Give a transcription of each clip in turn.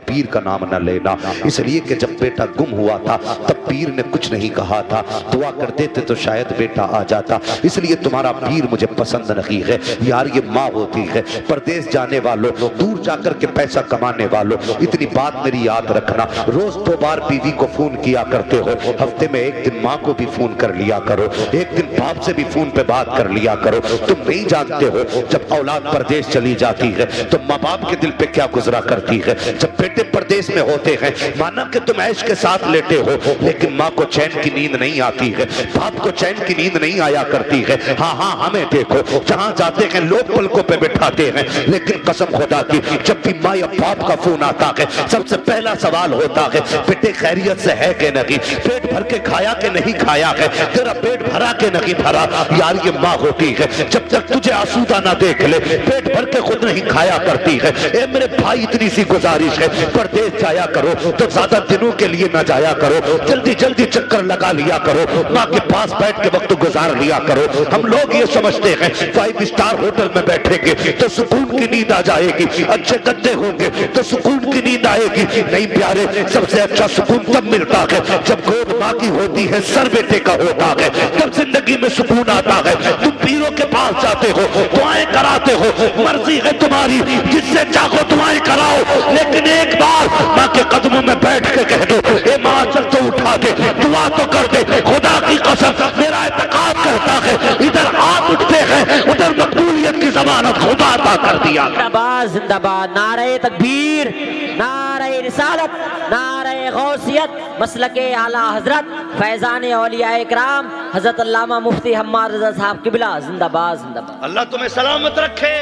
पीर का नाम न लेना, इसलिए कि जब बेटा गुम हुआ था तब पीर ने कुछ नहीं कहा था, दुआ कर देते तो शायद बेटा आ जाता, इसलिए तुम्हारा पीर मुझे पसंद नहीं है। यार ये माँ होती है, परदेश जाने वालों, दूर जाकर के पैसा कमाने वालों, इतनी बात मेरी याद रखना, रोज 2 बार बीवी को फोन किया करते हो, हफ्ते में 1 दिन माँ को भी फोन कर लिया करो, 1 दिन बाप से भी फोन पे बात कर लिया करो। तुम नहीं जानते हो जब औलाद परदेश चली जाती है तो माँ बाप के दिल पे क्या गुजरा करती है। जब बेटे परदेश में होते हैं, माना कि तुम ऐश के साथ लेटे हो, लेकिन माँ को चैन की नींद नहीं आती है, बाप को चैन की नींद नहीं आया करती है। हाँ हाँ, हमें देखो, जहाँ जाते हैं लोग पलकों पे बिठाते हैं, लेकिन कसम खुदा की जब भी माँ या बाप का फोन आता है सबसे पहला सवाल होता है, बेटे खैरियत से है कि नहीं, पेट भर के खाया कि नहीं खाया है, तेरा पेट भरा के नहीं भरा। यार ये माँ होती है, जब तक तुझे आसूदा ना देख ले पेट भर के खुद नहीं खाया करती है। ए मेरे भाई, इतनी सी गुजारिश है, परदेश जाया करो तो ज्यादा दिनों के लिए ना जाया करो, जल्दी जल्दी चक्कर लगा लिया करो, माँ के पास बैठ के वक्त गुजार लिया करो। हम लोग ये समझते हैं 5 स्टार होटल में बैठेंगे तो सुकून की नींद आ जाएगी, अच्छे गद्दे होंगे तो सुकून की नींद आएगी। नहीं प्यारे, सबसे अच्छा सुकून तब मिलता है जब गोद माँ की होती है, सर बेटे का होता है, तब जिंदगी में सुकून आता है। तुम पीरों के पास जाते हो, दुआएं कराते हो, मर्जी है तुम्हारी, जिससे चाहो दुआएं कराओ, लेकिन एक बार माँ के कदमों में बैठ के कह दो, ए माँ चल तो उठा दे, दुआ तो कर दे। खुदा की कसम मेरा इत्तेकाद करता है, इधर आप उठते हैं उधर मकबूलियत की जमानत खुदा अता कर दिया। जिंदाबाद जिंदाबाद, नारे तकबीर, नारे रिसालत, नारे गौसियत, मसलके आला हजरत फैजान औलिया इकराम हजरत अल्लामा मुफ्ती हम्माद रजा साहब किबला, जिंदाबाद जिंदाबाद। अल्लाह तुम्हें सलामत रखे।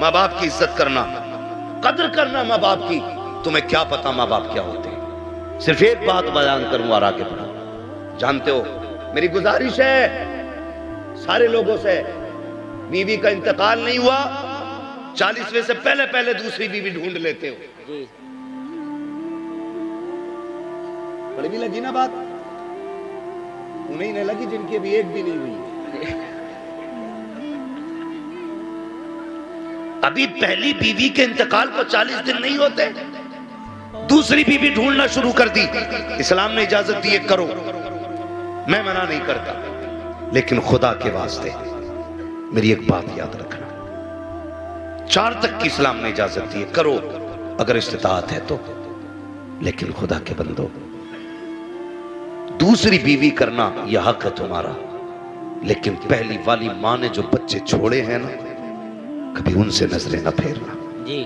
माँ बाप की इज्जत करना, कदर करना माँ बाप की। तुम्हें क्या पता माँ बाप क्या होते हैं। सिर्फ एक बात बयान करूं और आगे बढ़ो। जानते हो, मेरी गुजारिश है सारे लोगों से, बीवी का इंतकाल नहीं हुआ 40वें से पहले पहले दूसरी बीवी ढूंढ लेते हो। बड़ी भी लगी ना बात, उन्हें नहीं लगी जिनकी अभी एक भी नहीं हुई। अभी पहली बीवी के इंतकाल को 40 दिन नहीं होते, दूसरी बीवी ढूंढना शुरू कर दी। इस्लाम ने इजाजत दी है, करो, मैं मना नहीं करता, लेकिन खुदा के वास्ते मेरी एक बात याद रखना, 4 तक की इस्लाम ने इजाजत दी है, करो अगर इस्तिताअत है तो, लेकिन खुदा के बंदो दूसरी बीवी करना यह हक है तुम्हारा, लेकिन पहली वाली मां ने जो बच्चे छोड़े हैं ना, कभी उनसे नजरें न फेरना जी।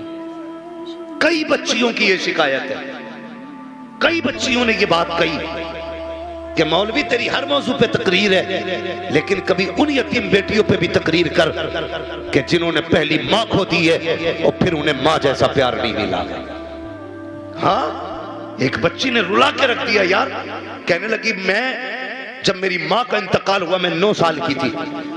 कई बच्चियों की यह शिकायत है, कई बच्चियों ने यह बात कही कि मौलवी तेरी हर मौजू पे तकरीर है, लेकिन कभी उन यतीम बेटियों पे भी तकरीर कर कि जिन्होंने पहली मां खो दी है और फिर उन्हें मां जैसा प्यार नहीं मिला। हाँ, एक बच्ची ने रुला के रख दिया यार, कहने लगी मैं जब मेरी माँ का इंतकाल हुआ मैं 9 साल की थी,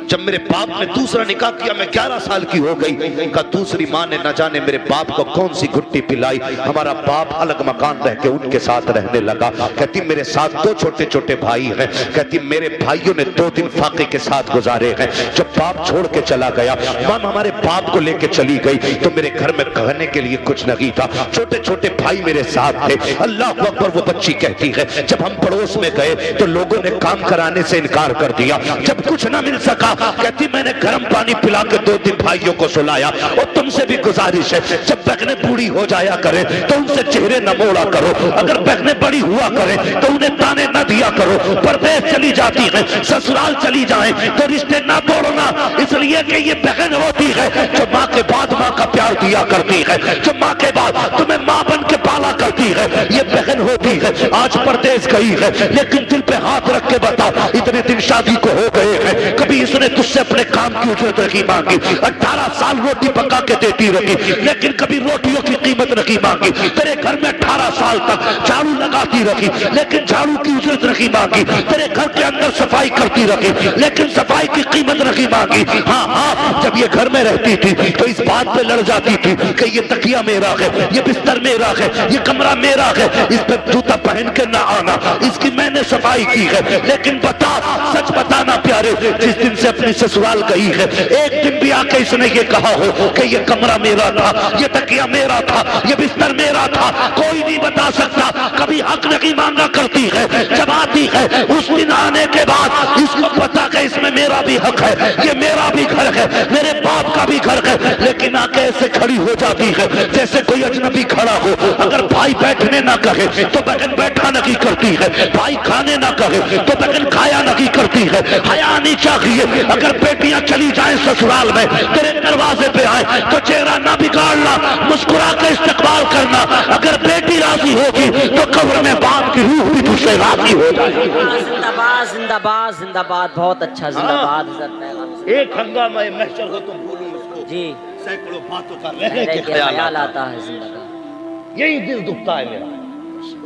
जब मेरे बाप ने दूसरा निकाह किया मैं 11 साल की हो गई। कहा दूसरी माँ ने न जाने मेरे बाप को कौन सी घुट्टी पिलाई, हमारा बाप अलग मकान रह के उनके साथ रहने लगा। कहती मेरे साथ 2 छोटे छोटे भाई हैं, कहती मेरे भाइयों ने 2 दिन फाके के साथ गुजारे हैं। जब बाप छोड़ के चला गया, माँ हमारे बाप को लेके चली गई तो मेरे घर में कहने के लिए कुछ नहीं था, छोटे छोटे भाई मेरे साथ थे। अल्लाह अकबर, वो बच्ची कहती है जब हम पड़ोस में गए तो लोगों ने काम कराने से इनकार कर दिया। जब कुछ ना मिल सका, कहती मैंने गर्म पानी पिला के 2 दिन भाइयों को सुलाया। और तुमसे भी गुजारिश है, जब बहनें बूढ़ी हो जाया करे तो उनसे चेहरे न मोड़ा करो, अगर बहनें बड़ी हुआ करे तो उन्हें ताने न दिया करो। परदेश चली जाती है, ससुराल चली जाए तो रिश्ते ना तोड़ना, इसलिए कि ये बहन होती है जो माँ के बाद माँ का प्यार दिया करती है, जो माँ के बाद तुम्हें माँ बन के पाला करती है, ये बहन होती है। आज परदेश गई है, लेकिन दिल पे हाथ रख के बता, इतने दिन शादी को हो गए हैं, कभी इसने तुझसे अपने काम की उजरत नहीं मांगी। 18 साल रोटी पका के देती रही, लेकिन कभी रोटियों की कीमत नहीं मांगी। तेरे घर में 18 साल तक झाड़ू लगाती रही, लेकिन झाड़ू की उजरत नहीं मांगी। तेरे घर के अंदर सफाई करती रही, लेकिन सफाई की कीमत नहीं मांगी। हाँ हाँ, जब ये घर में रहती थी तो इस बात पे लड़ जाती थी कि ये तकिया मेरा है, ये बिस्तर मेरा है, ये कमरा मेरा मेरा है, इस पर जूता पहन के ना आना, इसकी मैंने सफाई की है। लेकिन बता, सच बताना प्यारे, जिस दिन से अपनी ससुराल गई है, एक दिन भी आके इसने ये कहा हो कि ये कमरा मेरा था, ये तकिया मेरा था, ये बिस्तर मेरा था? कोई नहीं बता सकता। कभी हक नहीं मांगा करती है, जब आती है उस दिन आने के बाद इसको पता कि इसमें मेरा भी हक है, ये मेरा भी घर है, मेरे बाप का भी घर है। लेकिन आके ऐसे खड़ी हो जाती है जैसे कोई अजनबी खड़ा हो। अगर भाई बैठने ना कहे तो बहन बैठा नहीं करती है, भाई खाने ना कहे तो बहन खाया नहीं करती है। हया नहीं चाहिए। अगर बेटियां चली जाएं ससुराल में, तेरे दरवाजे पे आए तो चेहरा ना बिगाड़ना, मुस्कुरा के इस्तकबाल करना। अगर बेटी राजी होगी तो कब्र में बाप की रूह भी तुझसे राजी हो जाएगी। जिंदाबाद जिंदाबाद जिंदाबाद, बहुत अच्छा, जिंदाबाद हज़रत पैगंबर। एक हंगामा महशर हो तुम भूलो उसको जी, सैकड़ों बातों का रहने रहने के के ख्याल आता है जिंदगी। यही दिल दुखता है मेरा।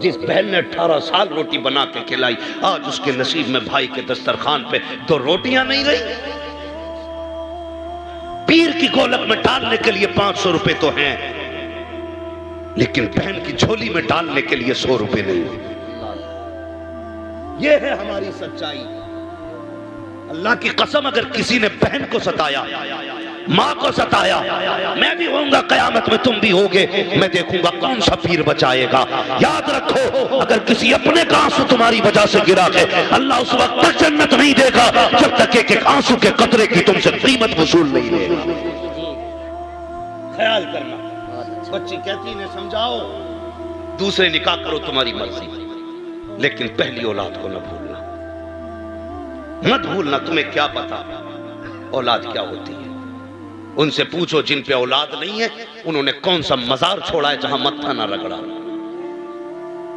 जिस बहन ने 18 साल रोटी बना के खिलाई, आज उसके नसीब में भाई के दस्तरखान पे 2 रोटियां नहीं रही। पीर की गोलक में डालने के लिए 500 रुपए तो हैं, लेकिन बहन की झोली में डालने के लिए 100 रुपए नहीं। यह है हमारी सच्चाई। अल्लाह की कसम, अगर किसी ने बहन को सताया, माँ को सताया, मैं भी होऊंगा कयामत में, तुम भी होगे। मैं देखूंगा कौन सा पीर बचाएगा। याद रखो, अगर किसी अपने का आंसू तुम्हारी वजह से गिरा है, अल्लाह उस वक्त तक जन्नत नहीं देगा जब तक एक एक आंसू के कतरे की तुमसे कीमत वसूल नहीं लेगा। ख्याल करना। बच्ची कहती ने समझाओ, दूसरे निकाह करो तुम्हारी मर्जी, लेकिन पहली औलाद को न भूलना, मत भूलना। तुम्हें क्या पता औलाद क्या होती है। उनसे पूछो जिन पे औलाद नहीं है, उन्होंने कौन सा मजार छोड़ा है जहां मत्था ना रगड़ा,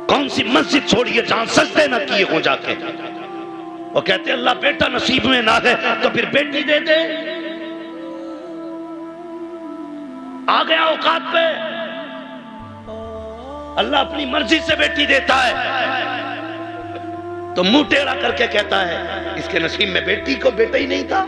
कौन सी मस्जिद छोड़ी है जहां सजदे ना किए हो जाके। वो कहते अल्लाह बेटा नसीब में ना है तो फिर बेटी दे दे। आ गया औकात पे, अल्लाह अपनी मर्जी से बेटी देता है तो मुंह टेढ़ा करके कहता है इसके नसीब में बेटी को बेटा ही नहीं था।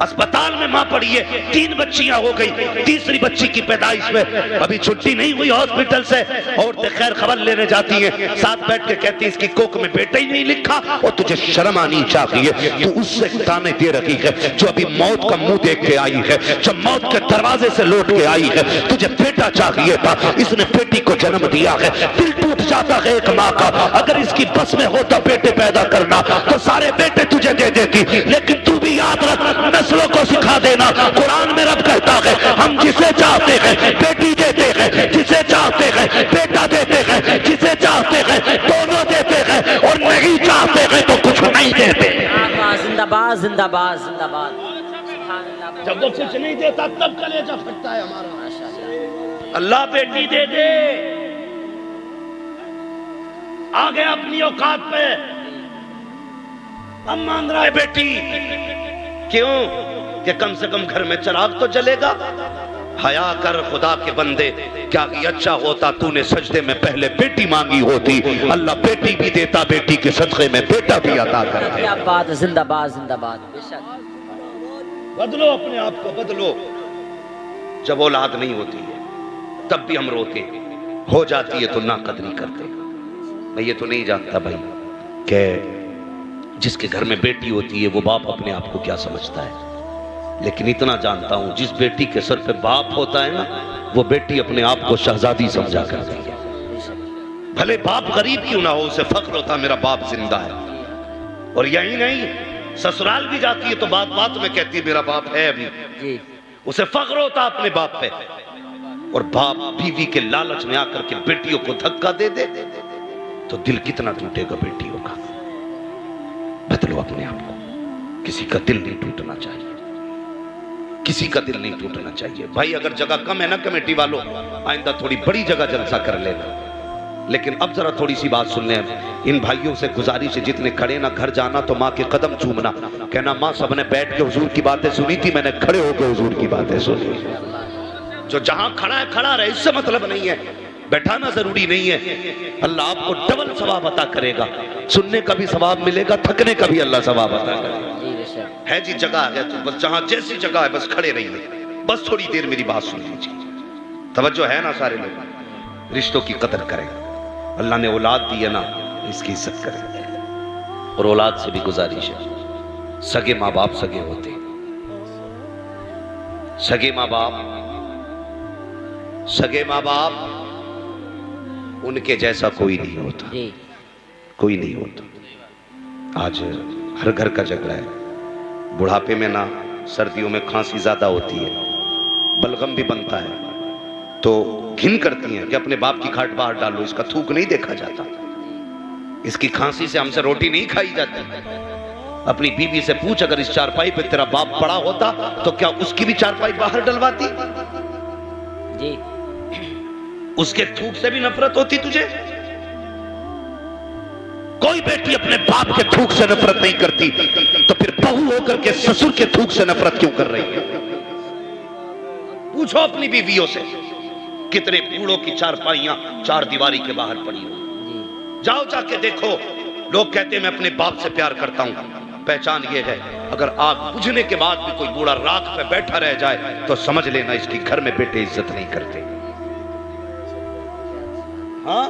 अस्पताल में मां पड़ी है, 3 बच्चियां हो गई, तीसरी बच्ची की पैदाइश में अभी छुट्टी नहीं हुई हॉस्पिटल से। औरतें खैर खबर लेने जाती हैं, साथ बैठ के कहती है इसकी कोख में बेटा ही नहीं लिखा। और तुझे शर्म आनी चाहिए, तू उससे ताने दे रही है जो अभी मौत का मुंह देख के आई है, जो मौत के दरवाजे से लौट के आई है। तुझे बेटा चाहिए था, इसने बेटी को जन्म दिया है। दिल टूट जाता है एक माँ का। अगर इसकी बस में होता बेटे पैदा करना तो सारे बेटे तुझे दे देती, लेकिन तू भी याद रख, नस्लों को सिखा देना। कुरान में रब कहता है हम जिसे चाहते हैं बेटी देते हैं, जिसे चाहते हैं बेटा देते हैं, जिसे चाहते हैं दोनों देते हैं, और नहीं चाहते हैं तो कुछ नहीं देते। जिंदाबाद जिंदाबाद जिंदाबाद। जब वो कुछ नहीं देता तब कलेजा फटता है हमारा। अल्लाह बेटी दे दे। आ गया अपनी औकात पे, अब मांग रहा है बेटी। क्यों? कि कम से कम घर में चिराग तो जलेगा। हया कर खुदा के बंदे, क्या अच्छा होता तूने सजदे में पहले बेटी मांगी होती। अल्लाह बेटी भी देता, बेटी के सदक़े में बेटा भी अता करता। क्या बात है, जिंदाबाद जिंदाबाद। बदलो अपने आप को, बदलो। जब औलाद नहीं होती है तब भी हम रोते, हो जाती है तो नाकदरी करते। मैं ये तो नहीं जानता भाई कि जिसके घर में बेटी होती है वो बाप अपने आप को क्या समझता है, लेकिन इतना जानता हूं जिस बेटी के सर पे बाप होता है ना, वो बेटी अपने आप को शहजादी समझा करती है। भले बाप गरीब क्यों ना हो, उसे फख्र होता मेरा बाप जिंदा है। और यही नहीं, ससुराल भी जाती है तो बात बात में कहती है मेरा बाप है अभी, उसे फख्र होता अपने बाप पे। और बाप बीवी के लालच में आकर के बेटियों को धक्का दे दे तो दिल कितना टूटेगा बेटियों का। बदलो अपने आप को, किसी का दिल नहीं टूटना चाहिए, किसी का दिल नहीं टूटना चाहिए। भाई अगर जगह कम है ना कमेटी वालों, आइंदा थोड़ी बड़ी जगह जलसा कर लेना। लेकिन अब जरा थोड़ी सी बात सुन लें, इन भाइयों से गुजारिश है जितने खड़े ना घर जाना तो माँ के कदम चूमना, कहना माँ सबने बैठ के हुजूर की बातें सुनी थी, मैंने खड़े होकर हुजूर की बातें सुनी। जो जहां खड़ा है खड़ा रहे, इससे मतलब नहीं है, बैठाना जरूरी नहीं है। अल्लाह आपको डबल सवाब अता करेगा, सुनने का भी सवाब मिलेगा, थकने का भी अल्लाह सवाब अता करेगा। है जी जगह है तो बस जहां जैसी जगह है बस खड़े रहिए, बस थोड़ी देर मेरी बात सुन लीजिए। तवज्जो है ना सारे लोग? रिश्तों की कदर करें। अल्लाह ने औलाद दी है ना, इसकी इज्जत करें। और औलाद से भी गुजारिश है, सगे माँ बाप सगे होते, सगे माँ बाप उनके जैसा कोई नहीं होता, कोई नहीं होता। आज हर घर का झगड़ा है। बुढ़ापे में ना सर्दियों में खांसी ज्यादा होती है, बलगम भी बनता है, तो घिन करती हैं कि अपने बाप की खाट बाहर डालो, इसका थूक नहीं देखा जाता, इसकी खांसी से हमसे रोटी नहीं खाई जाती। अपनी बीवी से पूछ, अगर इस चारपाई पे तेरा बाप पड़ा होता तो क्या उसकी भी चारपाई बाहर डलवाती? जी। उसके थूक से भी नफरत होती तुझे? कोई बेटी अपने बाप के थूक से नफरत नहीं करती, तो फिर बहू होकर के ससुर के थूक से नफरत क्यों कर रही है? पूछो अपनी बीवियों से, कितने बूढ़ों की चारपाइयां चार दीवारी के बाहर पड़ी हो। जाओ जाके देखो, लोग कहते हैं मैं अपने बाप से प्यार करता हूं। पहचान ये है, अगर आग बुझने के बाद भी कोई बूढ़ा राख पे बैठा रह जाए तो समझ लेना इसकी घर में बेटे इज्जत नहीं करते। हाँ,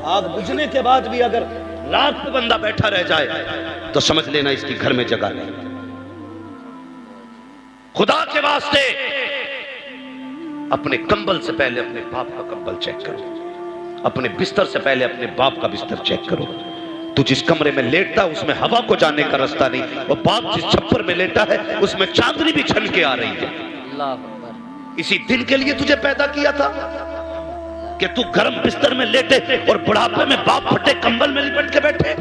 आग बुझने के बाद भी अगर राख पे बंदा बैठा रह जाए तो समझ लेना इसकी घर में जगह नहीं। खुदा के वास्ते अपने कंबल से पहले अपने बाप का कंबल चेक करो, अपने बिस्तर से पहले अपने बाप का बिस्तर चेक करो। तू जिस कमरे में लेटता उसमें हवा को जाने का रास्ता नहीं, और बाप जिस छप्पर में लेटा है उसमें चांदनी भी छन के आ रही है। इसी दिन के लिए तुझे पैदा किया था कि तू गर्म बिस्तर में लेटे और बुढ़ापे में बाप फटे कंबल में लिपट के बैठे।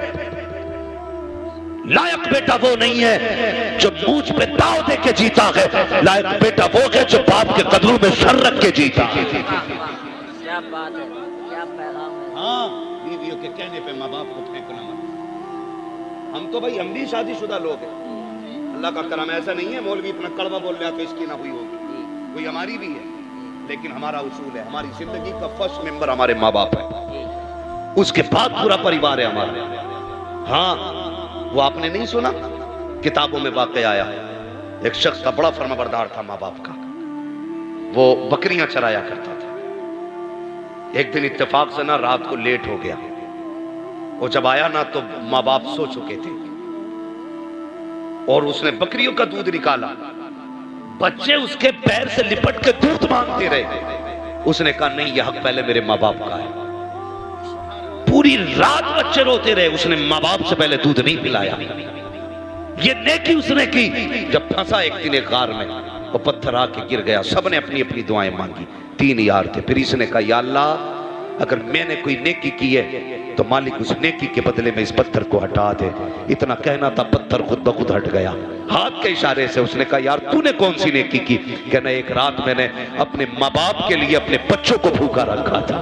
लायक बेटा वो नहीं है जो मूंछ पे दाव दे के जीता है, लायक बेटा वो है जो बाप के कदमों में सर रख के जीता है। क्या बात है, क्या पैगाम है। हाँ, बीवियों के कहने पे माँ बाप को फेंकना मत। हम तो भाई, हम भी शादीशुदा लोग हैं, अल्लाह का करम। ऐसा नहीं है मौलवी इतना कड़वा बोल रहा तो इसकी ना हुई होगी, कोई हमारी भी है, लेकिन हमारा उसूल है, हमारी जिंदगी का फर्स्ट मेंबर हमारे माँ बाप है, उसके बाद पूरा परिवार है हमारा। हाँ, वो आपने नहीं सुना, किताबों में वाकया आया, एक शख्स का बड़ा फर्माबरदार था माँ बाप का, वो बकरियां चराया करता था। एक दिन इत्तेफाक से ना रात को लेट हो गया, वो जब आया ना तो माँ बाप सो चुके थे, और उसने बकरियों का दूध निकाला, बच्चे उसके पैर से लिपट के दूध मांगते रहे। उसने कहा नहीं, यह हक पहले मेरे माँ बाप का है। पूरी रात बच्चे रोते रहे, उसने माँ बाप से पहले दूध नहीं पिलाया। ये नेकी उसने की। जब फंसा एक दिन एक गार में, वो पत्थर आके गिर गया, सबने अपनी अपनी दुआएं मांगी। 3 यार थे। फिर इसने कहा या अल्लाह, अगर मैंने कोई नेकी की है तो मालिक उस नेकी के बदले में इस पत्थर को हटा दे। इतना कहना था, पत्थर खुद ब खुद हट गया। हाथ के इशारे से उसने कहा यार तूने कौन सी नेकी की? कहना एक रात मैंने अपने माँ बाप के लिए अपने बच्चों को भूखा रखा था।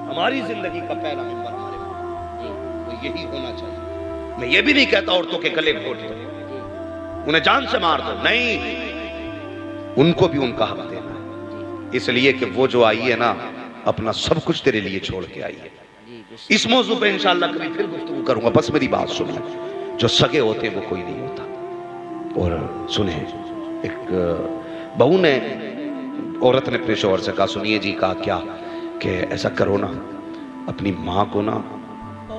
हमारी जिंदगी का पहला मेंबर हमारे माँ, तो यही होना चाहिए। मैं ये भी नहीं कहता औरतों के गले घोट दो, उन्हें जान से मार दो, नहीं, उनको भी उनका हक देना है, इसलिए कि वो जो आई है ना, अपना सब कुछ तेरे लिए छोड़ के आई है। इस मौजू पे इंशाअल्लाह कभी फिर गुफ्तगू करूंगा, बस मेरी बात सुनिए। जो सगे होते हैं वो कोई नहीं होता। और सुने, एक बहू ने, औरत ने अपने शौहर से कहा सुनिए जी, कहा क्या कि ऐसा करो ना, अपनी माँ को ना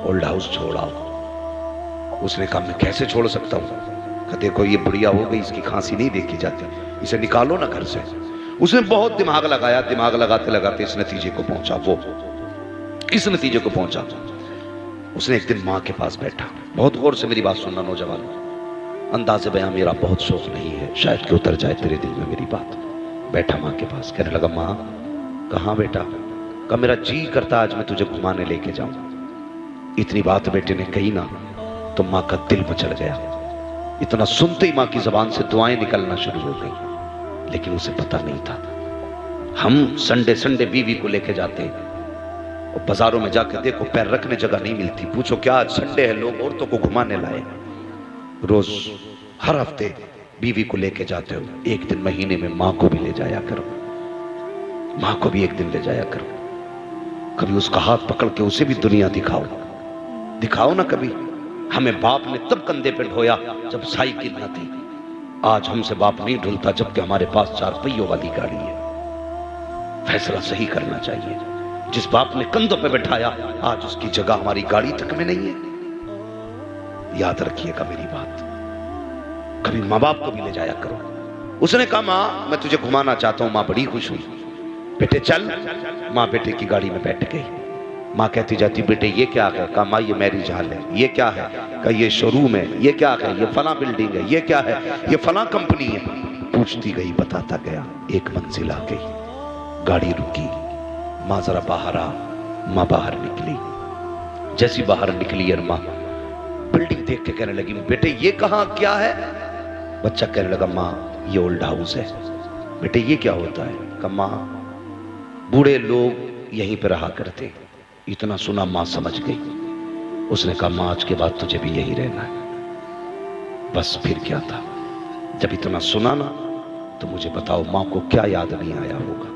ओल्ड हाउस छोड़ाओ। उसने कहा मैं कैसे छोड़ सकता हूँ? कहा देखो ये बुढ़िया हो गई, इसकी खांसी नहीं देखी जाती, इसे निकालो ना घर से। उसने बहुत दिमाग लगाया, दिमाग लगाते लगाते इस नतीजे को पहुंचा, वो इस नतीजे को पहुंचा। उसने एक दिन माँ के पास बैठा, बहुत गौर से मेरी बात सुनना नौजवान, अंदाज़े बयां मेरा बहुत शौक नहीं है, शायद कि उतर जाए तेरे दिल में मेरी बात। बैठा माँ के पास, कहने लगा माँ कहाँ बेटा? कहा मेरा जी करता आज मैं तुझे घुमाने लेके जाऊं। इतनी बात बेटे ने कही ना तो माँ का दिल मचल गया। इतना सुनते ही माँ की जबान से दुआएं निकलना शुरू हो गई, लेकिन उसे पता नहीं था। हम संडे संडे बीवी को लेके जाते और बाजारों में जाकर देखो पैर रखने जगह नहीं मिलती, पूछो क्या आज संडे है, लोग औरतों को घुमाने लाए। रोज हर हफ्ते बीवी को लेके जाते हो, एक दिन महीने में माँ को भी ले जाया करो, माँ को भी एक दिन ले जाया करो। कभी उसका हाथ पकड़ के उसे भी दुनिया दिखाओ, दिखाओ ना कभी। हमें बाप ने तब कंधे पे ढोया जब साइकिल न थी, आज हमसे बाप नहीं ढुलता जबकि हमारे पास 4 पहियों वाली गाड़ी है। फैसला सही करना चाहिए। जिस बाप ने कंधों पे बैठाया आज उसकी जगह हमारी गाड़ी तक में नहीं है। याद रखिएगा मेरी बात, कभी माँ बाप को भी ले जाया करो। उसने कहा माँ मैं तुझे घुमाना चाहता हूं। माँ बड़ी खुश हुई, बेटे चल। माँ बेटे की गाड़ी में बैठ गई। माँ कहती जाती बेटे ये क्या है? कहा माँ ये मैरिज हॉल है। ये क्या है? कहा ये शोरूम है। ये क्या है? ये फला बिल्डिंग है। ये क्या है? ये फला कंपनी है। पूछती गई, बताता गया। एक मंजिल आ गई, गाड़ी रुकी, माँ जरा बाहर आ। माँ बाहर निकली। जैसी बाहर निकली और माँ बिल्डिंग देख के कहने लगी बेटे ये कहाँ क्या है? बच्चा कहने लगा माँ ये ओल्ड हाउस है। बेटे ये क्या होता है? कहा माँ बूढ़े लोग यहीं पे रहा करते। इतना सुना माँ समझ गई। उसने कहा माँ आज के बाद तुझे भी यही रहना है। बस फिर क्या था, जब इतना सुना ना तो मुझे बताओ माँ को क्या याद नहीं आया होगा।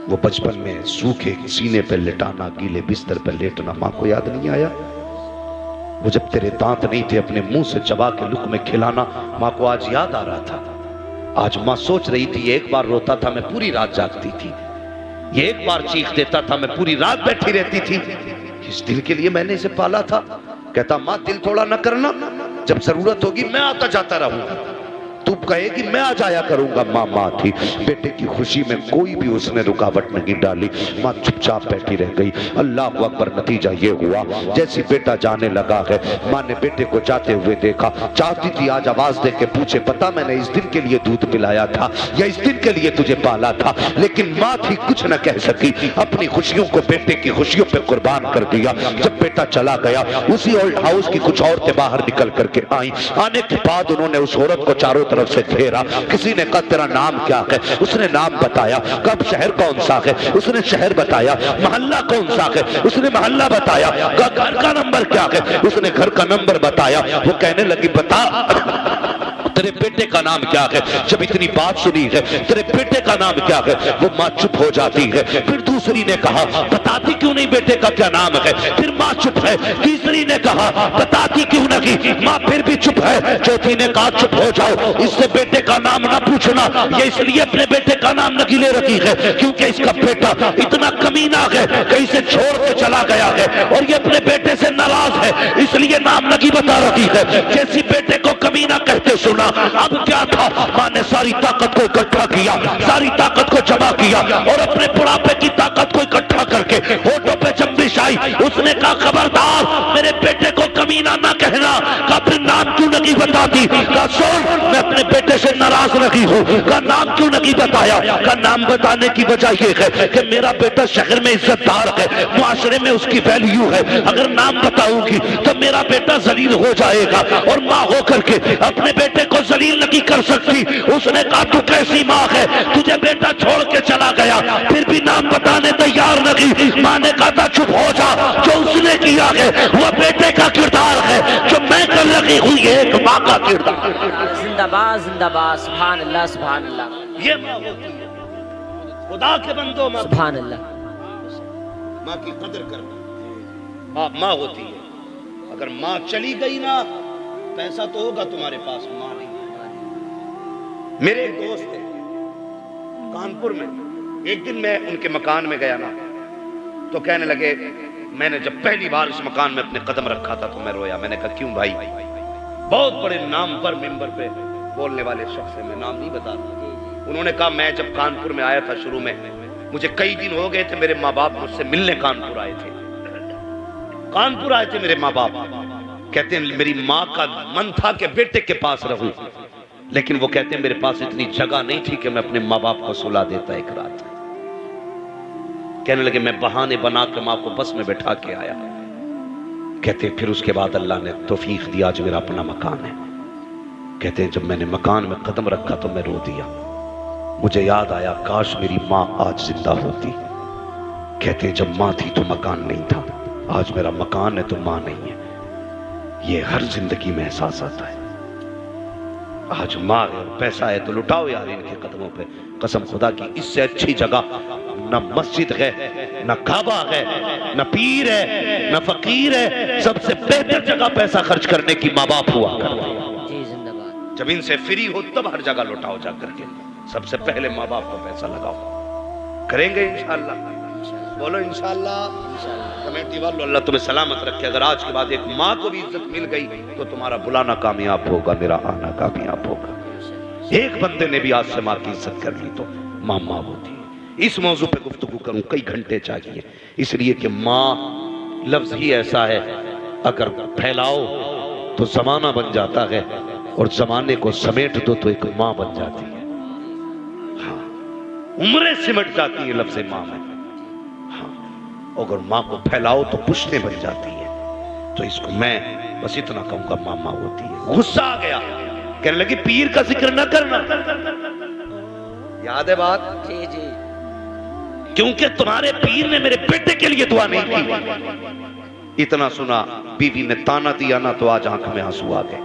वो बचपन में सूखे सीने पे लेटाना, गीले बिस्तर पे लेटना माँ को याद नहीं आया। वो जब तेरे दांत नहीं थे अपने मुंह से चबा के लुक में खिलाना माँ को आज याद आ रहा था। आज माँ सोच रही थी एक बार रोता था मैं पूरी रात जागती थी, ये एक बार चीख देता था मैं पूरी रात बैठी रहती थी। इस दिल के लिए मैंने इसे पाला था। कहता माँ दिल थोड़ा न करना, जब जरूरत होगी मैं आता जाता रहूंगा, तू कहेगी मैं आ जाया करूंगा। माँ माँ थी। बेटे की खुशी में कोई भी उसने रुकावट नहीं डाली। माँ चुपचाप बैठी रह गई। अल्लाह अकबर। नतीजा ये हुआ जैसी बेटा जाने लगा है माँ ने बेटे को जाते हुए देखा। चाहती थी आज आवाज दे के पूछे पता मैंने इस दिन के लिए दूध पिलाया था या इस दिन के लिए तुझे पाला था, लेकिन माँ थी कुछ न कह सकी। अपनी खुशियों को बेटे की खुशियों पे कुर्बान कर दिया। जब बेटा चला गया उसी ओल्ड हाउस की कुछ औरतें बाहर निकल करके आई। आने के बाद उन्होंने उस औरत को चारों तरफ से घेरा। किसी ने कहा तेरा नाम क्या है? उसने नाम बताया। कब शहर कौन सा है? उसने शहर बताया। मोहल्ला कौन सा है? उसने मोहल्ला बताया। घर का नंबर क्या है? उसने घर का नंबर बताया। वो कहने लगी बता तेरे बेटे का नाम क्या है? जब इतनी बात सुनी है तेरे बेटे का नाम क्या है? वो माँ चुप हो जाती है। फिर दूसरी ने कहा बताती क्यों नहीं बेटे का क्या नाम है? फिर माँ चुप है। तीसरी ने कहा बताती क्यों नहीं? माँ फिर भी चुप है। चौथी ने कहा चुप हो जाओ, इससे बेटे का नाम ना पूछना। ये इसलिए अपने बेटे का नाम नहीं ले रखी है क्योंकि इसका बेटा इतना कमीना है कि इसे छोड़ के चला गया है और ये अपने बेटे से नाराज है, इसलिए नाम नहीं बता रखी है। जैसी बेटे को कमीना कहते सुना अब क्या था, माँ ने सारी ताकत को इकट्ठा किया, सारी ताकत को जमा किया और अपने बुढ़ापे की ताकत को इकट्ठा करके होठों पे जंबिश आई। उसने कहा खबरदार मेरे बेटे को कमीना ना कहना। कहा फिर नाम क्यों नहीं बताती? कहा सुन मैं अपने बेटे से नाराज रही हूँ। कहा नाम क्यों नहीं बताया? कहा नाम बताने की वजह यह है कि मेरा बेटा शहर में इज्जतदार है, मुआशरे में उसकी वैल्यू है। अगर नाम बताऊंगी तो मेरा बेटा जलील हो जाएगा और माँ होकर के अपने बेटे को जलील नहीं कर सकती। उसने कहा तू कैसी माँ है, तुझे बेटा छोड़ के चला गया फिर भी नाम बताने तैयार नहीं। माँ ने कहा था चुप हो जा, जो उसने किया है वह बेटे का किरदार है, जो मैं कर लगी हुई है एक माँ का किरदार। जिंदाबाद जिंदाबाद सुभान अल्लाह सुभान अल्लाह। ये माँ होती है खुदा के बंदो, माँ सुभान अल्लाह। माँ की कदर करना। आप माँ होती है। अगर माँ चली गई ना पैसा तो होगा तुम्हारे पास, माँ नहीं। मेरे एक दोस्त थे कानपुर में। एक दिन मैं उनके मकान में गया ना तो कहने लगे मैंने जब पहली बार इस मकान में अपने कदम रखा था तो मैं रोया। मैंने कहा क्यों भाई? बहुत बड़े नाम पर मेंबर पे बोलने वाले शख्स है, मैं नाम नहीं बताता। उन्होंने कहा मैं जब कानपुर में आया था शुरू में, मुझे कई दिन हो गए थे, मेरे माँ बाप मुझसे मिलने कानपुर आए थे। कानपुर आए थे मेरे माँ बाप। कहते हैं मेरी माँ का मन था कि बेटे के पास रहूं, लेकिन वो कहते हैं मेरे पास इतनी जगह नहीं थी कि मैं अपने माँ बाप को सुला देता एक रात। कहने लगे मैं बहाने बना के माँ को बस में बैठा के आया। कहते फिर उसके बाद अल्लाह ने तौफीक दिया, आज मेरा अपना मकान है। कहते हैं जब मैंने मकान में कदम रखा तो मैं रो दिया। मुझे याद आया काश मेरी माँ आज जिंदा होती। कहते हैं जब माँ थी तो मकान नहीं था, आज मेरा मकान है तो माँ नहीं है। ये हर जिंदगी में एहसास आता है। आज माँ है पैसा है तो लुटाओ यार इनके कदमों पे। कसम खुदा की इससे अच्छी जगह न मस्जिद है, न काबा है, न पीर है, न फकीर है। सबसे बेहतर जगह पैसा खर्च करने की माँ बाप हुआ करते हैं। जी जिंदाबाद। जब इनसे फ्री हो तब हर जगह लुटाओ जा करके। सबसे पहले माँ बाप को पैसा लगाओ। करेंगे इंशाअल्लाह। बोलो इंशाअल्लाह। कमेटी वालों अल्लाह तुम्हें सलामत रखे। अगर आज के बाद एक माँ को भी इज्जत मिल गई तो तुम्हारा बुलाना कामयाब होगा, मेरा आना कामयाब होगा। एक बंदे ने भी आज से माँ की इज्जत कर ली तो माँ माँ होती है। इस मौजू पे गुफ्तगू करूं कई घंटे चाहिए, इसलिए कि माँ लफ्ज ही ऐसा है, अगर फैलाओ तो जमाना बन जाता है और जमाने को समेट दो तो एक माँ बन जाती है। हाँ, उम्रें सिमट जाती है लफ्ज माँ में। हाँ, अगर माँ को फैलाओ तो पुश्तें बन जाती है। तो इसको मैं बस इतना कहूंगा, माँ माँ होती है। गुस्सा आ गया, कहने लगी पीर का जिक्र न करना। याद है बात? जी जी। क्योंकि तुम्हारे पीर ने मेरे बेटे के लिए दुआ नहीं की। इतना सुना, बीवी ने ताना दिया ना तो आज आंख में आंसू आ गए।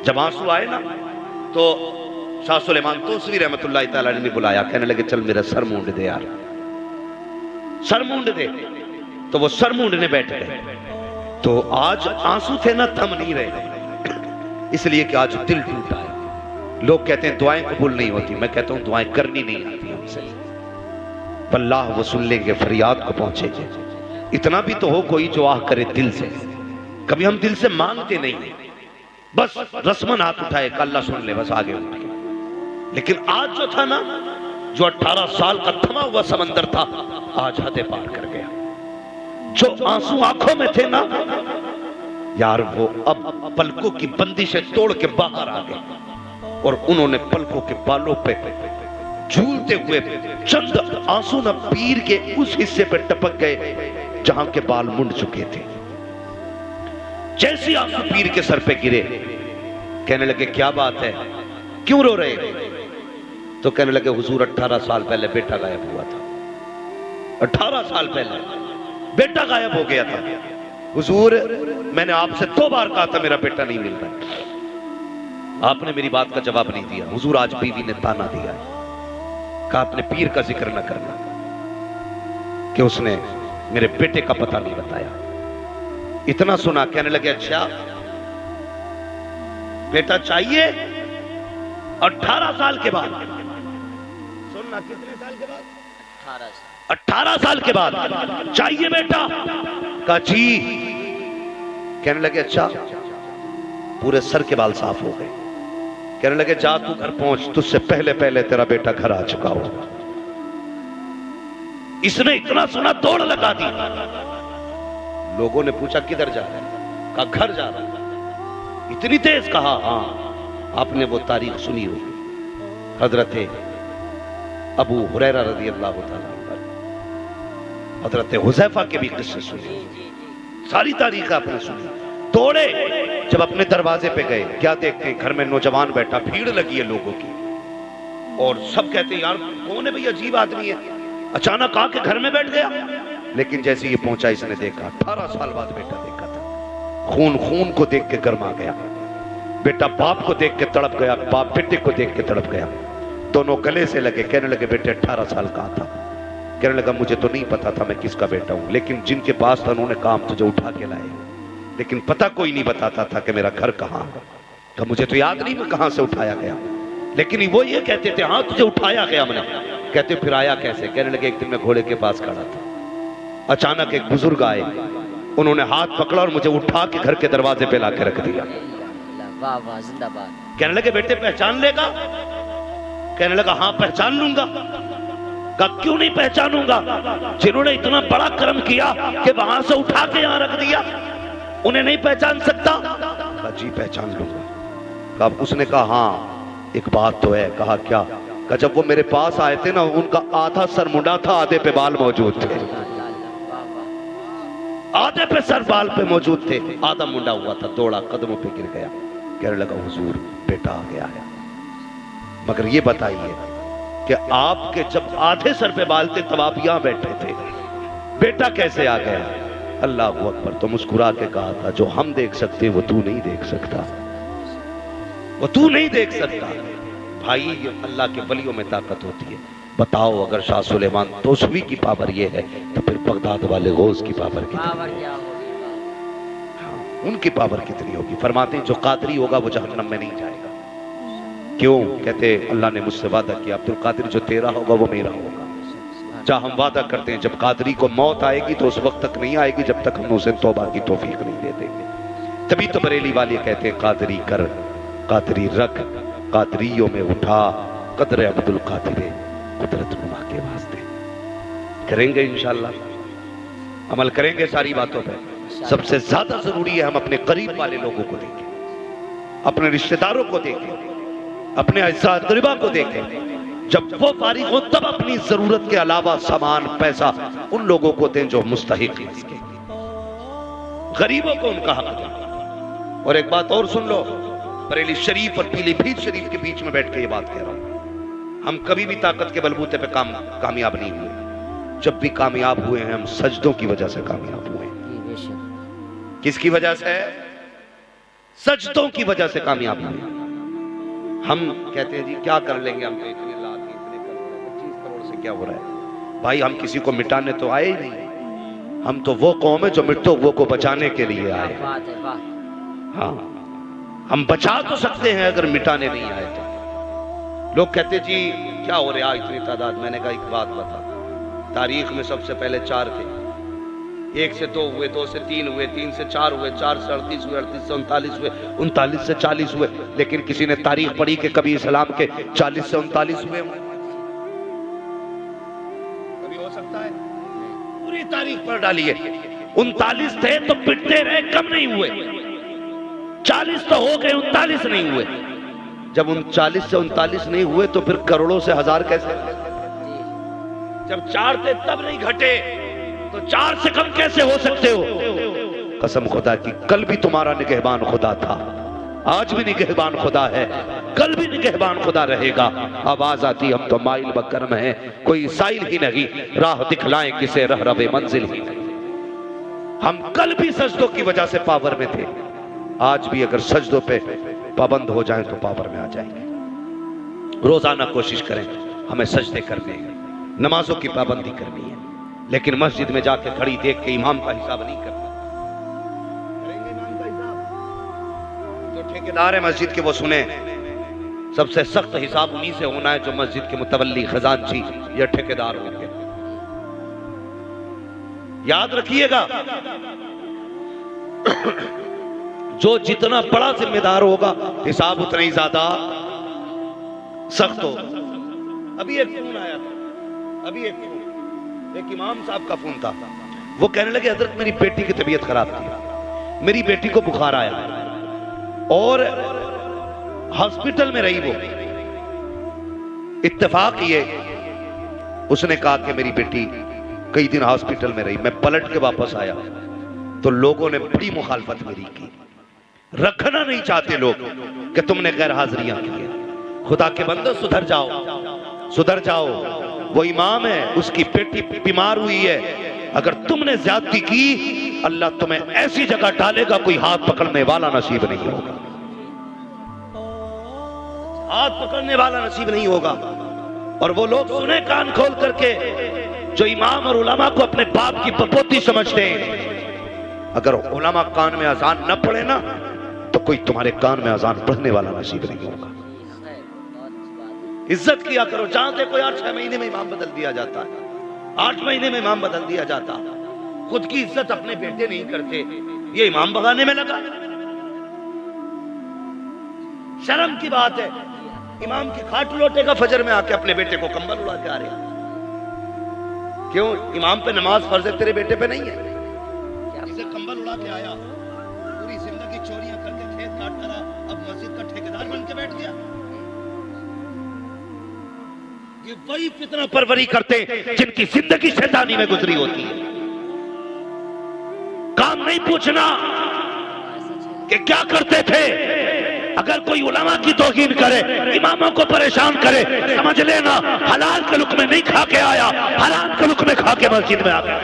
जब आंसू आए ना तो शाह सुलेमान तूसवी रहमतुल्लाह तआला ने बुलाया, कहने लगे चल मेरा सर मूंड दे यार, सर मूंड दे। तो वो सर मूंडने बैठ गए। तो आज आंसू थे ना थम नहीं रहे, इसलिए कि आज दिल टूटा है। लोग कहते हैं दुआएं कबूल नहीं होती, मैं कहता हूं दुआएं करनी नहीं आती हमसे। अल्लाह वो सुन लेंगे, फरियाद को पहुंचेंगे। इतना भी तो हो कोई जो आह करे दिल से। कभी हम दिल से मांगते नहीं, बस रस्मन हाथ उठाए अल्लाह सुन ले, बस आगे उठ के। लेकिन आज जो था ना, जो 18 साल का थमा हुआ समंदर था, आज हदें पार कर गया। जो आंसू आंखों में थे ना यार, वो अब पलकों की बंदिशें तोड़ के बाहर आ गए और उन्होंने पलकों के बालों पे झूलते हुए चंद आंसू न पीर के उस हिस्से पे टपक गए जहां के बाल मुंड चुके थे। जैसे आंसू पीर के सर पे गिरे, कहने लगे क्या बात है, क्यों रो रहे? तो कहने लगे हुजूर 18 साल पहले बेटा गायब हुआ था। 18 साल पहले बेटा गायब हो गया था हुजूर, मैंने आपसे 2 बार कहा था मेरा बेटा नहीं मिल रहा, आपने मेरी बात का जवाब नहीं दिया। हुजूर आज बीवी ने ताना दिया है, कहा अपने पीर का जिक्र न करना, कि उसने मेरे बेटे का पता नहीं बताया। इतना सुना, कहने लगे अच्छा बेटा चाहिए 18 साल के बाद। सुनना, कितने साल के बाद? 18 साल के बाद चाहिए बेटा। कहा जी। कहने लगे अच्छा, पूरे सर के बाल साफ हो गए। कहने लगे जा तू घर पहुंच, तुझसे पहले पहले तेरा बेटा घर आ चुका होगा। इसने इतना सुना दौड़ लगा दी। लोगों ने पूछा किधर जा रहा है? कहा घर जा रहा है। इतनी तेज? कहा हाँ, आपने वो तारीख सुनी होगी, हजरत अबू हुरैरा रज़ी अल्लाह ताला, हजरत हुज़ैफा के भी किस्से सुने, सारी तारीख आपने सुनी। दौड़े, जब अपने दरवाजे पे गए, क्या देखते हैं घर में नौजवान बैठा, भीड़ लगी है लोगों की, और सब कहते हैं यार कौन है भाई, अजीब आदमी है, अचानक आके घर में बैठ गया। लेकिन जैसे ये पहुंचा, इसने देखा 18 साल बाद बेटा देखा था। खून खून को देख के गर्मा गया, बेटा बाप को देख के तड़प गया, बाप बेटे को देख के तड़प गया। दोनों गले से लगे, कहने लगे बेटे 18 साल का था। कहने लगा मुझे तो नहीं पता था मैं किसका बेटा हूं, लेकिन जिनके पास था उन्होंने काम तुझे उठा के लाए, लेकिन पता कोई नहीं बताता था कि मेरा घर कहाँ है। तो मुझे तो याद नहीं मैं कहां से उठाया गया, लेकिन वो ये कहते थे हाँ तुझे उठाया गया हमने। कहते फिर आया कैसे? कहने लगे एक दिन मैं घोड़े के पास खड़ा था, अचानक एक बुजुर्ग आए, उन्होंने हाथ पकड़ा और मुझे उठा के घर के दरवाजे पे ला के रख दिया। वाह वाह, जिंदाबाद। कहने लगे बेटे पहचान लेगा? कहने लगा हाँ पहचान लूंगा। कहा क्यों नहीं पहचानूंगा, जिन्होंने इतना बड़ा कर्म किया कि वहां से उठा के यहां रख दिया, उन्हें नहीं पहचान सकता? कहा जी पहचान लूंगा। कहा उसने कहा हाँ एक बात तो है। कहा क्या? कहा जब वो मेरे पास आए थे ना, उनका आधा सर मुंडा था, आधे पे बाल मौजूद थे, आधे पे सर बाल पे मौजूद थे, आधा मुंडा हुआ था। दौड़ा, कदमों पे गिर गया। कहने लगा हुजूर बेटा आ गया है, मगर ये बताइए कि आपके जब आधे सर पे बाल थे तब आप यहां बैठे थे, बेटा कैसे आ गया? अल्लाह अकबर। तो मुस्कुरा के कहा था जो हम देख सकते वो तू नहीं देख सकता, वो तू नहीं देख सकता। भाई ये अल्लाह के वलियों में ताकत होती है। बताओ अगर शाह सुलेमान तोसवी की पावर ये है तो फिर बगदाद वाले गौस की पावर कितनी? हाँ, उनकी पावर कितनी होगी? फरमाते हैं जो कादरी होगा वो जहन्नम में नहीं जाएगा। क्यों? कहते अल्लाह ने मुझसे वादा किया अब्दुल कादिर जो तेरा होगा वो मेरा होगा। जहाँ हम वादा करते हैं जब कादरी को मौत आएगी तो उस वक्त तक नहीं आएगी जब तक हम उसे तौबा की तौफीक नहीं दे देंगे। तभी तो बरेली वाले कहते हैं कादरी कर, कादरी रख, कादरियों में उठा, कदर अब्दुल कादिर कुदरत नुमा के वास्ते। करेंगे इंशाअल्लाह, अमल करेंगे सारी बातों पर। सबसे ज्यादा जरूरी है हम अपने करीब वाले लोगों को देखें, अपने रिश्तेदारों को देखें, अपने अज़्ज़ा क़रीबा को देखें। जब वो फारिग हो तब अपनी जरूरत के अलावा सामान पैसा उन लोगों को दें जो मुस्तहिक हैं इसके। गरीबों को उनका हक दें। और एक बात और सुन लो, बरेली शरीफ और पीलीभीत शरीफ के बीच में बैठ के ये बात कह रहा हूं, हम कभी भी ताकत के बलबूते पे कामयाब नहीं हुए। जब भी कामयाब हुए हैं हम सजदों की वजह से कामयाब हुए हैं। किसकी वजह से? सजदों की वजह से कामयाब हुए। हम कहते हैं जी क्या कर लेंगे, हम तो इतने लाख इतने करोड़ 25 करोड़ से क्या हो रहा है। भाई हम किसी को मिटाने तो आए ही नहीं, हम तो वो कौम है जो मिट्टो वो को बचाने के लिए आए। हाँ, हम बचा तो सकते हैं अगर मिटाने नहीं आए तो। लोग कहते जी क्या हो रहा है इतनी तादाद। मैंने कहा एक बात बता, तारीख में सबसे पहले 4 थे, 1 से 2 हुए, 2 से 3 हुए, 3 से 4 हुए, 4 से 38 हुए, 38 से 39 हुए, 39 से 40 हुए। लेकिन किसी ने तारीख पढ़ी कि कभी इस्लाम के 40 से 39 हुए? कभी हो सकता है? पूरी तारीख पढ़ डालिए। 39 थे तो पिटते रहे, कम नहीं हुए। 40 तो हो गए, 39 नहीं हुए। जब 39 से 39 नहीं हुए तो फिर करोड़ों से हजार कैसे? जब 4 थे तब नहीं घटे तो 4 से कम कैसे हो सकते हो? कसम खुदा की, कल भी तुम्हारा निगहबान खुदा था, आज भी निगहबान खुदा है, कल भी निगहबान खुदा रहेगा। आवाज आती हम तो माइल बकरम है, कोई साइल ही नहीं, राह दिखलाएं किसे रह रवे मंजिल ही नहीं। हम कल भी सजदों की वजह से पावर में थे, आज भी अगर सजदों पे पाबंद हो जाए तो पावर में आ जाएंगे। रोजाना कोशिश करें हमें सजदे करने हैं, नमाजों की पाबंदी करनी है, लेकिन मस्जिद में जाके खड़ी देख के इमाम का हिसाब नहीं करना। करेंगे इमाम का हिसाब? जो ठेकेदार है मस्जिद के वो सुने, सबसे सख्त हिसाब उन्हीं से होना है जो मस्जिद के मुतवल्ली खजांची या ठेकेदार होंगे। याद रखिएगा, जो जितना बड़ा जिम्मेदार होगा हिसाब उतना ही ज्यादा सख्त होगा। अभी एक फोन आया था, अभी एक इमाम साहब का फोन था। वो कहने लगे हजरत मेरी बेटी की तबीयत खराब थी, मेरी बेटी को बुखार आया और हॉस्पिटल में रही वो। इत्तेफाक ये उसने कहा कि मेरी बेटी कई दिन हॉस्पिटल में रही। मैं पलट के वापस आया तो लोगों ने बड़ी मुखालफत मेरी की। रखना नहीं चाहते लोग कि तुमने गैर हाजिरियां की है। खुदा के बंदो सुधर जाओ, सुधर जाओ। वो इमाम है, उसकी बेटी बीमार हुई है, अगर तुमने ज्यादती की अल्लाह तुम्हें ऐसी जगह डालेगा कोई हाथ पकड़ने वाला नसीब नहीं होगा, हाथ पकड़ने वाला नसीब नहीं होगा। और वो लोग सुने कान खोल करके जो इमाम और उलमा को अपने बाप की पपोती समझते हैं। अगर उलमा कान में अजान न पढ़े ना तो कोई तुम्हारे कान में अजान पढ़ने वाला नसीब नहीं होगा। इज्जत किया करो। जहां देखो यार 6 महीने में इमाम बदल दिया जाता है, 8 महीने में इमाम बदल दिया जाता। खुद की इज्जत अपने बेटे नहीं करते, ये इमाम भगाने में लगा। शर्म की बात है, इमाम की खाट लौटेगा फजर में आके अपने बेटे को कंबल उड़ा के आ रहे। क्यों? इमाम पे नमाज फर्ज है, तेरे बेटे पे नहीं है। इसे कंबल उड़ा के आया, पूरी जिंदगी चोरियां करके खेत काट करा, अब मस्जिद का ठेकेदार बन के बैठ गया। ये वही फितना परवरी करते जिनकी जिंदगी शैतानी में गुजरी होती है। काम नहीं पूछना कि क्या करते थे। अगर कोई उलमा की तौहीन करे, इमामों को परेशान करे, समझ लेना हलाल के लुक़्मे नहीं खा के आया, हराम के लुक़्मे खा के मस्जिद में आ गया।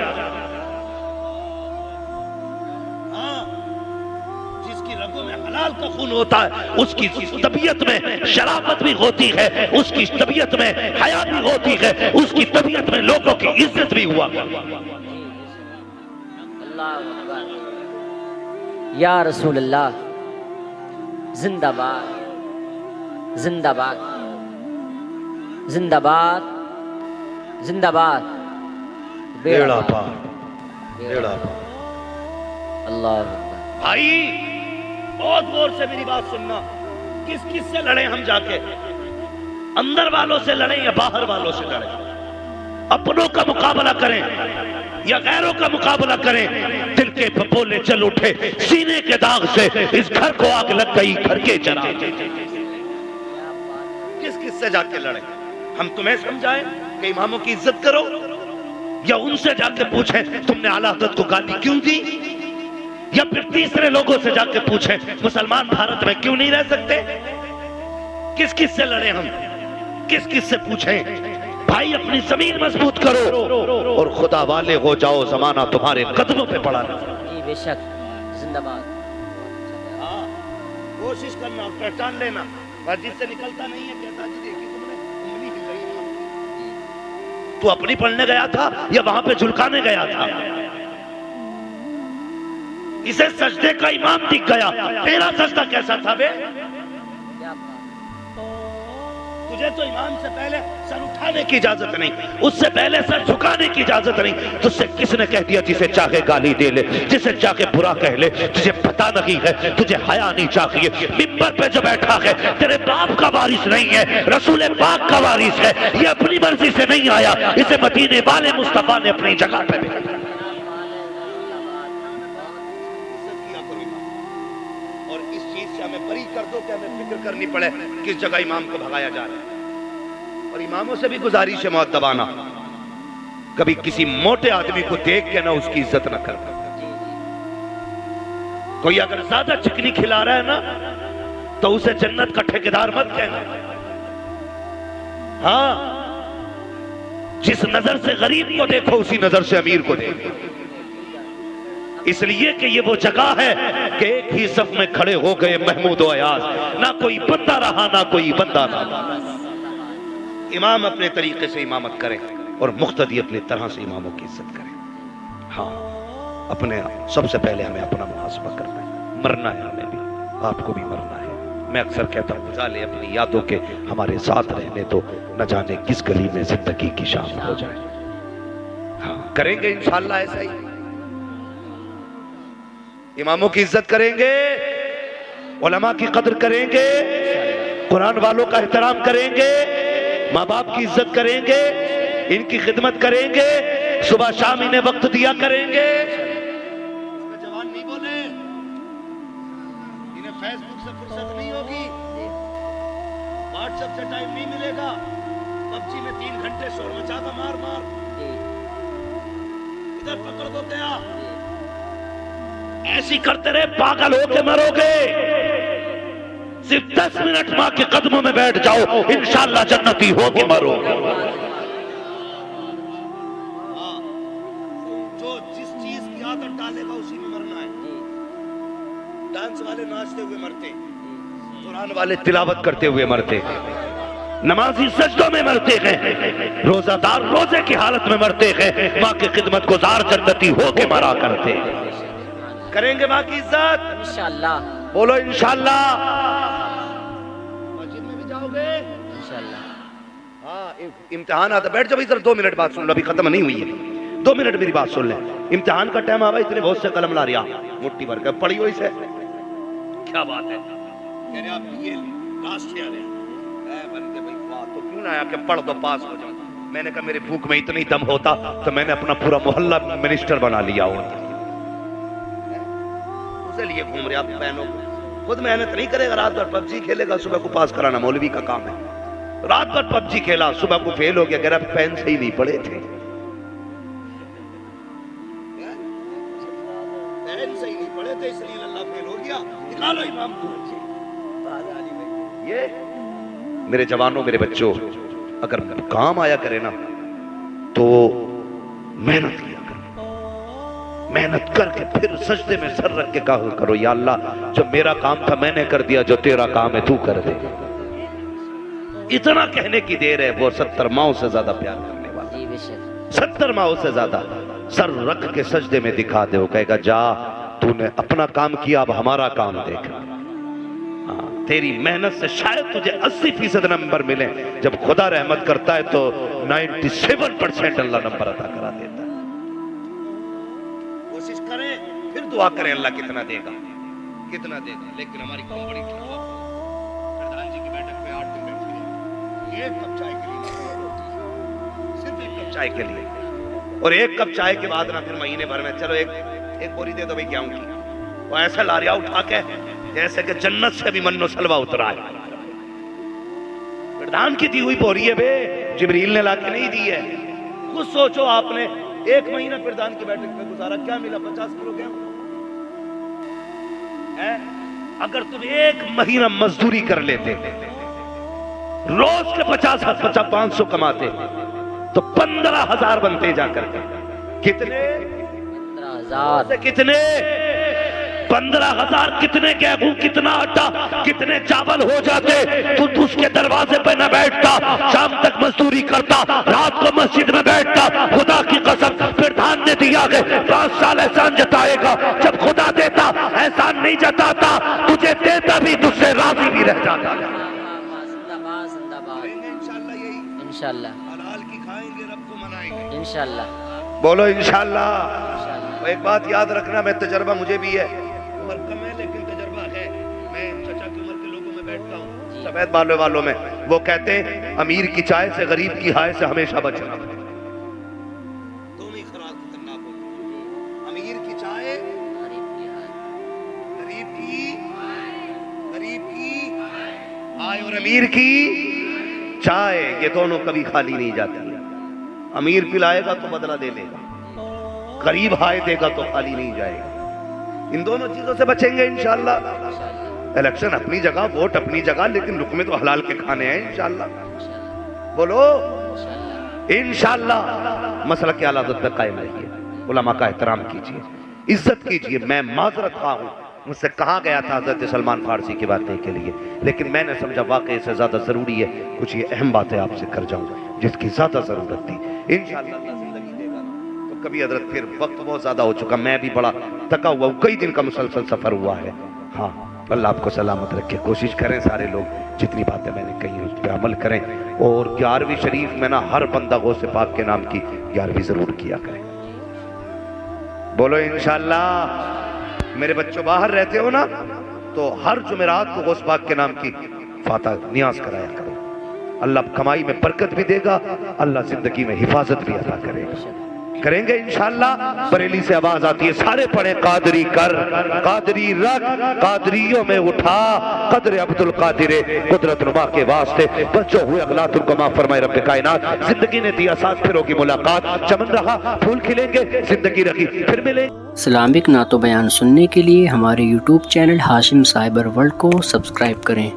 हलाल का खून होता है, उसकी तबीयत में शराफत भी होती है, उसकी तबीयत में हया भी होती है, उसकी तबीयत में लोगों की इज्जत भी हुआ। या रसूल अल्लाह, जिंदाबाद जिंदाबाद जिंदाबाद जिंदाबाद। बेड़ा पार, बेड़ा पार। अल्लाह भाई बहुत गौर से मेरी बात सुनना, किस किस से लड़े हम जाके, अंदर वालों से लड़े या बाहर वालों से लड़े, अपनों का मुकाबला करें या गैरों का मुकाबला करें, दिल के फपोले चल उठे सीने के दाग से, इस घर को आग लग गई घर के चराग। किस किस से जाके लड़े? हम तुम्हें समझाएं कि इमामों की इज्जत करो, या उनसे जाके पूछें तुमने आला हज़रत को गाली क्यों दी, या फिर तीसरे लोगों से जाके पूछें मुसलमान भारत में क्यों नहीं रह सकते? किस किस से लड़े हम, किस किस से पूछें? भाई अपनी जमीन मजबूत करो और खुदा वाले हो जाओ, जमाना तुम्हारे कदमों पे पड़ा है। जी बेशक, जिंदाबाद। हाँ, कोशिश करना, पहचान लेना, मस्जिद से निकलता नहीं है कहता जी देखी तुमने उंगली हिल रही है। तू अपनी पढ़ने गया था या वहां पे झुलकाने गया था? इसे सजदे का इमाम दिख गया, तेरा सजदा कैसा था बे? तुझे तो इमाम से पहले सर उठाने की इजाजत नहीं, उससे पहले सर झुकाने की इजाजत नहीं। तुझसे किसने कह दिया जिसे चाहे गाली दे ले, जिसे चाहे बुरा कह ले? तुझे पता नहीं है, तुझे हया नहीं चाहिए। मिंबर पे जो बैठा है तेरे बाप का वारिस नहीं है, रसूल पाक का वारिस है। ये अपनी मर्जी से नहीं आया, इसे मदीने वाले मुस्तफा ने अपनी जगह पे भेजा। और इस चीज से हमें बरी कर दो कि हमें फिक्र करनी पड़े किस जगह इमाम को भगाया जा रहा है। और इमामों से भी गुजारिश है मुअद्दबाना, कभी किसी मोटे आदमी को देख के ना उसकी इज्जत ना करना। कोई अगर ज्यादा चिकनी खिला रहा है ना तो उसे जन्नत का ठेकेदार मत कहना। हाँ, जिस नजर से गरीब को देखो उसी नजर से अमीर को देखो, इसलिए कि ये वो जगह है कि एक ही सफ में खड़े हो गए महमूद और अयाज, ना कोई बंदा रहा ना कोई बंदा रहा। इमाम अपने तरीके से इमामत करें और मुख्तदी अपनी तरह से इमामों की इज्जत करें। हाँ, अपने सबसे पहले हमें अपना मुहासबा करना है, मरना है, हमें भी आपको भी मरना है। मैं अक्सर कहता हूँ बुझा ले अपनी यादों के हमारे साथ रहने तो, न जाने किस गली में जिंदगी की शाम हो जाए। हाँ, करेंगे इंशाअल्लाह ऐसा ही, इमामों की इज्जत करेंगे, उलमा की कदर करेंगे, कुरान वालों का एहतराम करेंगे, माँ बाप की इज्जत करेंगे, इनकी खिदमत करेंगे, सुबह शाम इन्हें वक्त दिया करेंगे। इसका जवान नहीं बोले, इन्हें फेसबुक से फुर्सत नहीं होगी, व्हाट्सएप से टाइम नहीं मिलेगा, पबजी में 3 घंटे शोर मचाता मार मार, इधर पकड़ दो क्या? ऐसी करते रहे पागल होके मरोगे। सिर्फ 10 मिनट माँ के कदमों में बैठ जाओ, इंशाअल्लाह जन्नती होके मरोगे। जो जिस चीज की आदत डालेगा उसी में मरना है। डांस वाले नाचते हुए मरते, कुरान वाले तिलावत करते हुए मरते, नमाजी सजदों में मरते हैं, रोजादार रोजे की हालत में मरते हैं, माँ की खिदमत गुजार जन्नती होके मरा करते। करेंगे माँ की इज्जत इंशाअल्लाह, बोलो इंशाअल्लाह। मस्जिद में भी जाओगे इंशाअल्लाह। हाँ, इम्तिहान आता, बैठ जाओ इधर, 2 मिनट बात सुन लो, अभी खत्म नहीं हुई है, 2 मिनट मेरी बात सुन ले। इम्तिहान का टाइम आवा, इतने बहुत से कलम ला रिया मुट्ठी भर कर पढ़ी हो, इसे क्या बात है? कह रहे आप ये लास्ट ईयर है बंदे भाई, वाह, तो क्यों ना आया कि पढ़ दो पास हो जाओ। मैंने कहा मेरे भूख में इतनी दम होता तो मैंने अपना पूरा मोहल्ला मिनिस्टर बना लिया होता। लिए घूम रहे आप बहनों को, खुद मेहनत नहीं करेगा, रात भर पबजी खेलेगा, सुबह को पास कराना मौलवी का काम है। रात भर पबजी खेला, सुबह को फेल हो गया, कह रहा पेन से ही नहीं पढ़े थे, पेन से ही नहीं पढ़े थे इसलिए अल्लाह फेल हो गया, निकालो इमाम को। ये मेरे जवानों, मेरे बच्चों, अगर काम आया करे ना तो मेहनत किया, मेहनत करके फिर सजदे में सर रख के कहा करो, या अल्लाह जो मेरा काम था मैंने कर दिया, जो तेरा काम है तू कर दे। इतना कहने की देर है, वो 70 माओं से ज्यादा प्यार करने वाला, 70 माओं से ज्यादा सर रख के सजदे में दिखा दे। वो कहेगा जा तूने अपना काम किया, अब हमारा काम देख। हाँ, तेरी मेहनत से शायद तुझे 80% नंबर मिले, जब खुदा रहमत करता है तो 97% अल्लाह नंबर अता करा देता है। कोशिश करें, फिर दुआ करें अल्लाह कितना देगा, कितना देगा। लेकिन हमारी कौम बड़ी प्रधान जी की बैठक में 8 दिन बैठ गए, 1 कप चाय के लिए, सिर्फ 1 कप चाय के लिए, और 1 कप चाय के बाद ना फिर महीने भर में चलो एक बोरी दे दो भाई गेहूं की, वो ऐसा लारिया उठा के जैसे कि जन्नत से भी मन्नो सलवा उतरा है। प्रधान की दी हुई बोरी है बे, जिब्रील ने लाके नहीं दी है। कुछ सोचो, आपने 1 महीना प्रधान की बैठक में गुजारा, क्या मिला? 50 किलो गेहूं है। अगर तुम 1 महीना मजदूरी कर लेते, रोज के 50-500 कमाते, तो 15,000 बनते जाकर के। कितने? 15,000 कितने? 15,000 कितने गेहूं, कितना आटा, कितने चावल हो जाते। तू उसके दरवाजे पे न बैठता, शाम तक मजदूरी करता, रात को मस्जिद में बैठता। खुदा की कसम, प्रधान ने दिया है 5 साल एहसान जताएगा। जब खुदा देता एहसान नहीं जताता, तुझे देता भी, तुझसे राजी भी रह जाता। इंशाल्लाह, यही इंशाल्लाह, हलाल की खाएंगे, रब को मनाएंगे इंशाल्लाह। बोलो इंशाल्लाह। एक बात याद रखना, मैं तजर्बा मुझे भी है, उम्र कम है लेकिन तजर्बा है। मैं चचा की उम्र के लोगों में बैठता हूँ, सफेद बालों वालों में। वो कहते हैं अमीर की चाय से गरीब की हाय से हमेशा बचना। दोनों ही खराब खतरनाक होती है। अमीर की चाय, गरीब की हाय, और अमीर की चाय, ये दोनों कभी खाली नहीं जाती है। अमीर पिलाएगा तो बदला दे लेगा, गरीब हाय देगा तो खाली नहीं जाएगा। इन दोनों चीजों से बचेंगे इंशाल्लाह। इलेक्शन अपनी जगह, वोट अपनी जगह, लेकिन लुकमे तो हलाल के खाने हैं इंशाल्लाह। बोलो इंशाल्लाह। मसला के आला पे कायम रहिए, उलमा का एहतराम कीजिए, इज्जत कीजिए। मैं माजरत खा हूँ, मुझसे कहा गया था हजरत सलमान फारसी की बातें के लिए, लेकिन मैंने समझा वाकई से ज्यादा जरूरी है कुछ ये अहम बातें आपसे कर जाऊं जिसकी ज्यादा जरूरत थी। इंशाअल्लाह अल्लाह जिंदगी देगा ना तो कभी हजरत, फिर वक्त बहुत ज्यादा हो चुका, मैं भी बड़ा थका हुआ हूँ, कई दिन का मुसलसल सफर हुआ है। हाँ, अल्लाह आपको सलामत रखे। कोशिश करें सारे लोग, जितनी बातें मैंने कही उस पर अमल करें, और 11वीं शरीफ में ना हर बंदा गौसे पाक के नाम की 11वीं जरूर किया करें। बोलो इंशाअल्लाह। मेरे बच्चों बाहर रहते हो ना, तो हर जुमेरात को गौस पाक के नाम की फाता नियाज कराया करो। अल्लाह कमाई में बरकत भी देगा, अल्लाह जिंदगी में हिफाजत भी अता करेगा। करेंगे इंशाअल्लाह। बरेली से आवाज आती है, सारे पढ़े कादरी कर, कादरी रख, कादरियों में उठा, कदर अब्दुल कादिर कुदरत नुमा के वास्ते। बच्चों हुए अगलातुल कमा फरमाए रब्बे कायनात। जिंदगी ने दिया साथ, फिर होगी मुलाकात। चमन रहा, फूल खिलेंगे, जिंदगी रखी, फिर मिलेंगे। इस्लामिक नातो बयान सुनने के लिए हमारे YouTube channel Hashim cyber world को सब्सक्राइब करें।